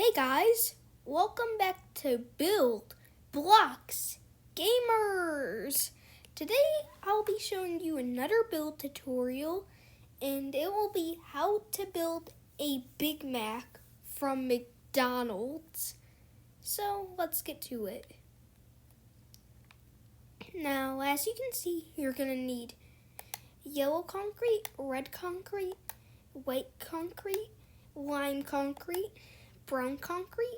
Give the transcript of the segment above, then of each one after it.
Hey guys, welcome back to Build Blocks Gamers. Today I'll be showing you another build tutorial, and it will be how to build a Big Mac from McDonald's. So let's get to it. Now, as you can see, you're gonna need yellow concrete, red concrete, white concrete, lime concrete, brown concrete,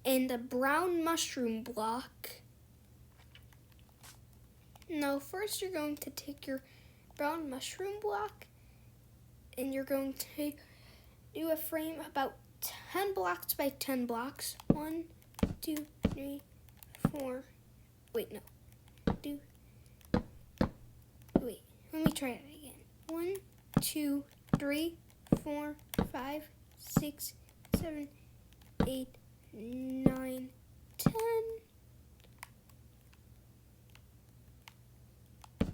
and a brown mushroom block. Now first you're going to take your brown mushroom block and you're going to do a frame about 10 blocks by 10 blocks. 1, 2, 3, 4. Wait, no. Let me try it again. 1, 2, 3, 4, 5, 6, 7, 8, 9, 10.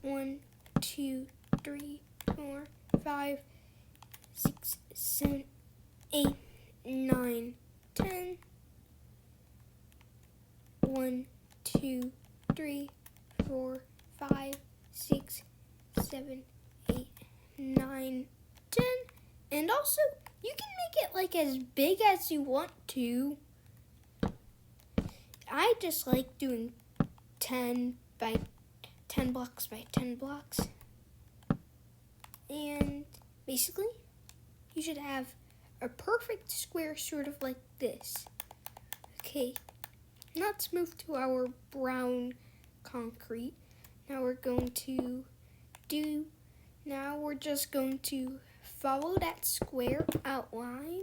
1, 2, 3, 4, 5, 6, 7, 8, 9, 10. 1, 2, 3, 4, 5, 6, 7, 8, 9, 10. And also, you can make it like as big as you want to. I just like doing 10 by 10 blocks by 10 blocks. And basically, you should have a perfect square sort of like this. Okay, let's move to our brown concrete. Now we're just going to follow that square outline.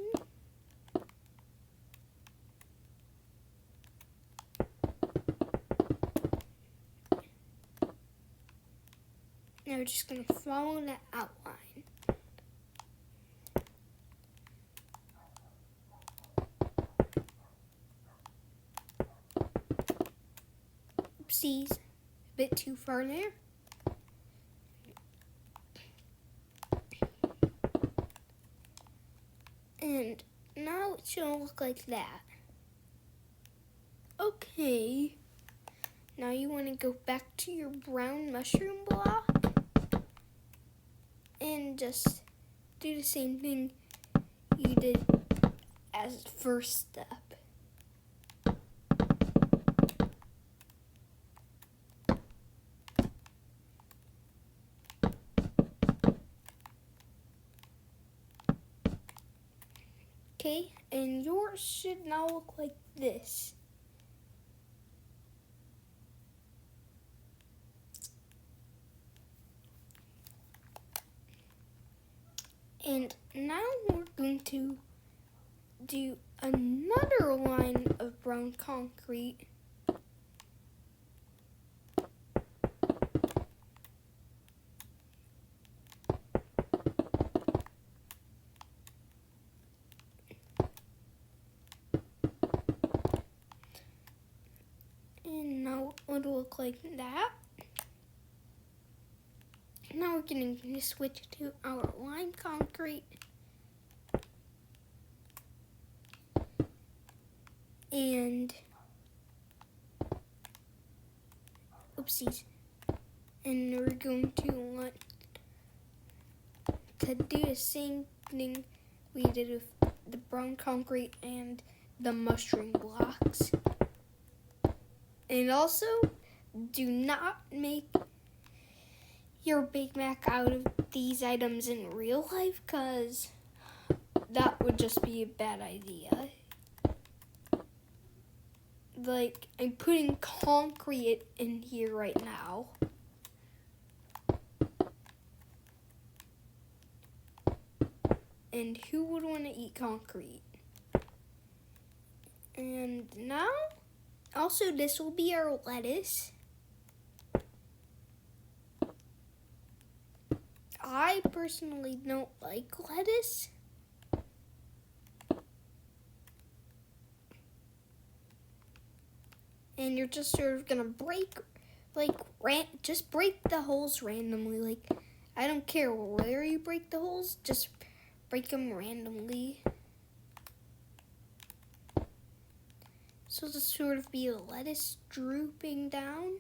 Now we're just going to follow that outline. Oopsies, a bit too far there. And now it's going to look like that. Okay. Now you want to go back to your brown mushroom block and just do the same thing you did as first step. Okay, and yours should now look like this. And now we're going to do another line of brown concrete. And now it'll look like that. Now we're going to switch to our lime concrete. And oopsies. And we're going to want to do the same thing we did with the brown concrete and the mushroom blocks. And also, do not make your Big Mac out of these items in real life, because that would just be a bad idea. Like, I'm putting concrete in here right now. And who would want to eat concrete? And now, also this will be our lettuce. I personally don't like lettuce. And you're just sort of gonna just break the holes randomly. Like, I don't care where you break the holes, just break them randomly. So to sort of be a lettuce drooping down.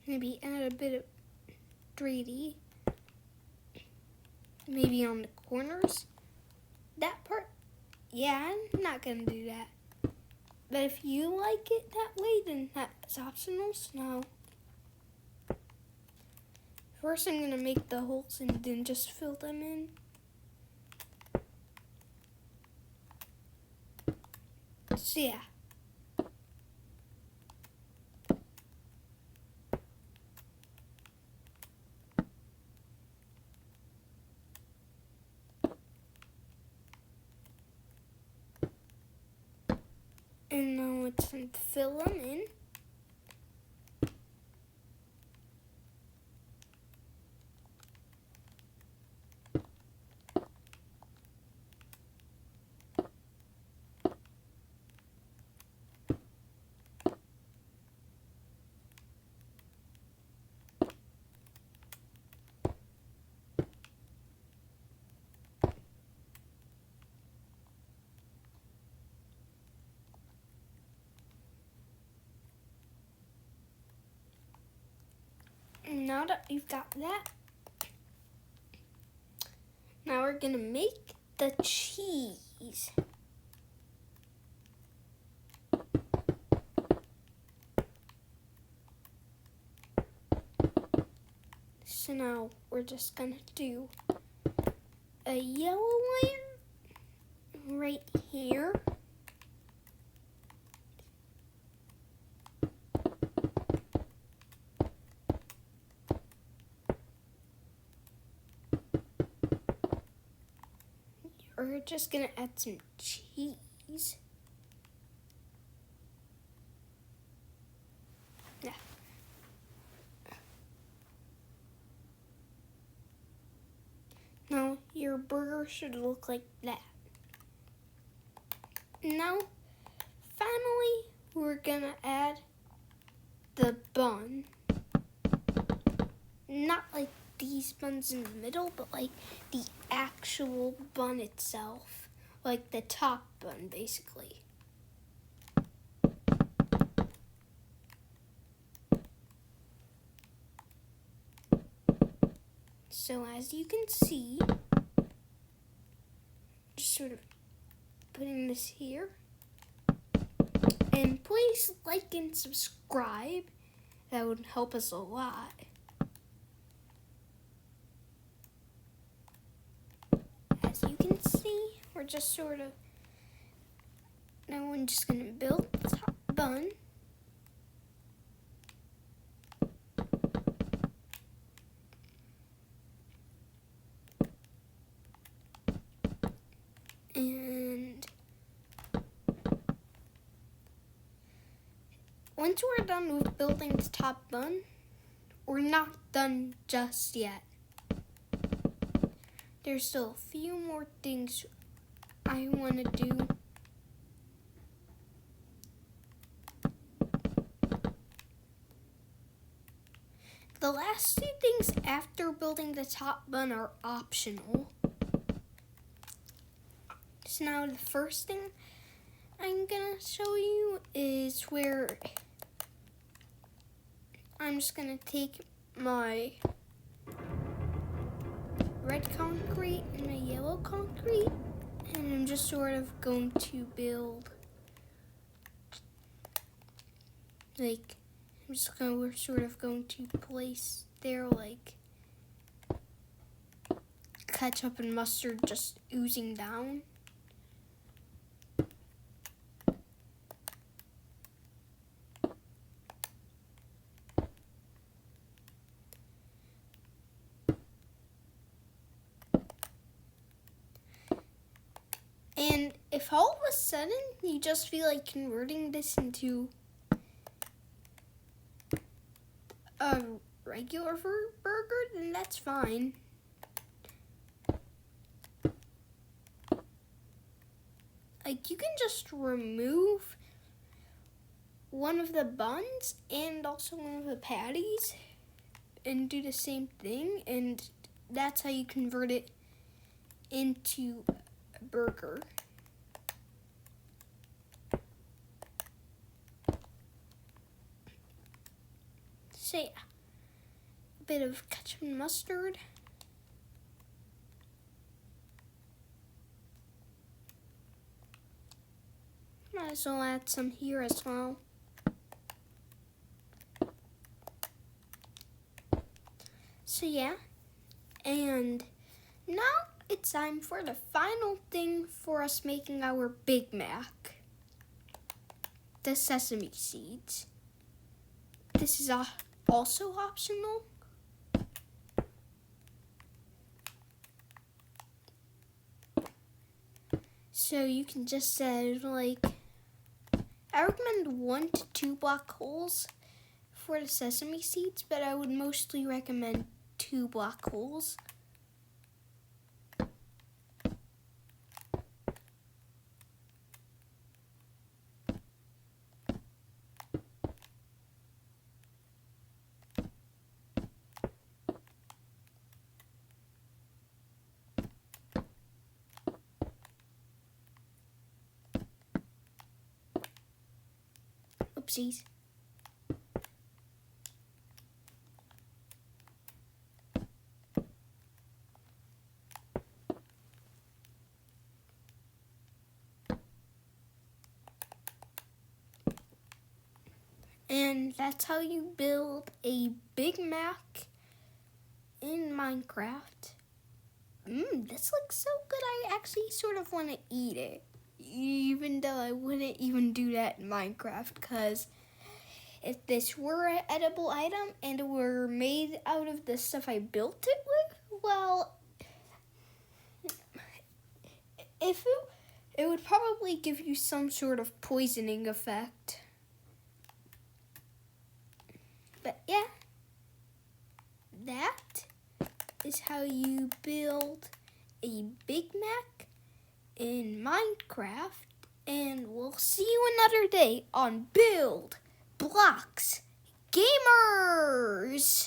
Maybe add a bit of 3D. Maybe on the corners. That part, yeah, I'm not gonna do that. But if you like it that way, then that's optional. So first I'm gonna make the holes and then just fill them in. So yeah. And now it's time to fill them in. And now that we've got that, now we're gonna make the cheese. So now we're just gonna do a yellow layer right here. We're just gonna add some cheese. Yeah. Now your burger should look like that. Now, finally, we're gonna add the bun. Not like these buns in the middle, but like the actual bun itself. Like the top bun, basically. So as you can see, just sort of putting this here. And please like and subscribe. That would help us a lot. As you can see, we're just sort of, now we're just gonna build the top bun. And once we're done with building the top bun, we're not done just yet. There's still a few more things I want to do. The last two things after building the top bun are optional. So now the first thing I'm gonna show you is where I'm just gonna take my red concrete and my yellow concrete, and I'm just sort of going to build, like, we're sort of going to place there like ketchup and mustard just oozing down. And if all of a sudden you just feel like converting this into a regular burger, then that's fine. Like, you can just remove one of the buns and also one of the patties and do the same thing, and that's how you convert it into a burger. So yeah, a bit of ketchup and mustard. Might as well add some here as well. So yeah, and now it's time for the final thing for us making our Big Mac. The sesame seeds. This is also optional. So you can just add I recommend 1 to 2 black holes for the sesame seeds, but I would mostly recommend 2 black holes. Oopsies. And that's how you build a Big Mac in Minecraft. This looks so good. I actually sort of want to eat it. Even though I wouldn't even do that in Minecraft, because if this were an edible item and it were made out of the stuff I built it with, well, it would probably give you some sort of poisoning effect. But yeah, that is how you build a Big Mac in Minecraft, and we'll see you another day on Build Blocks Gamers!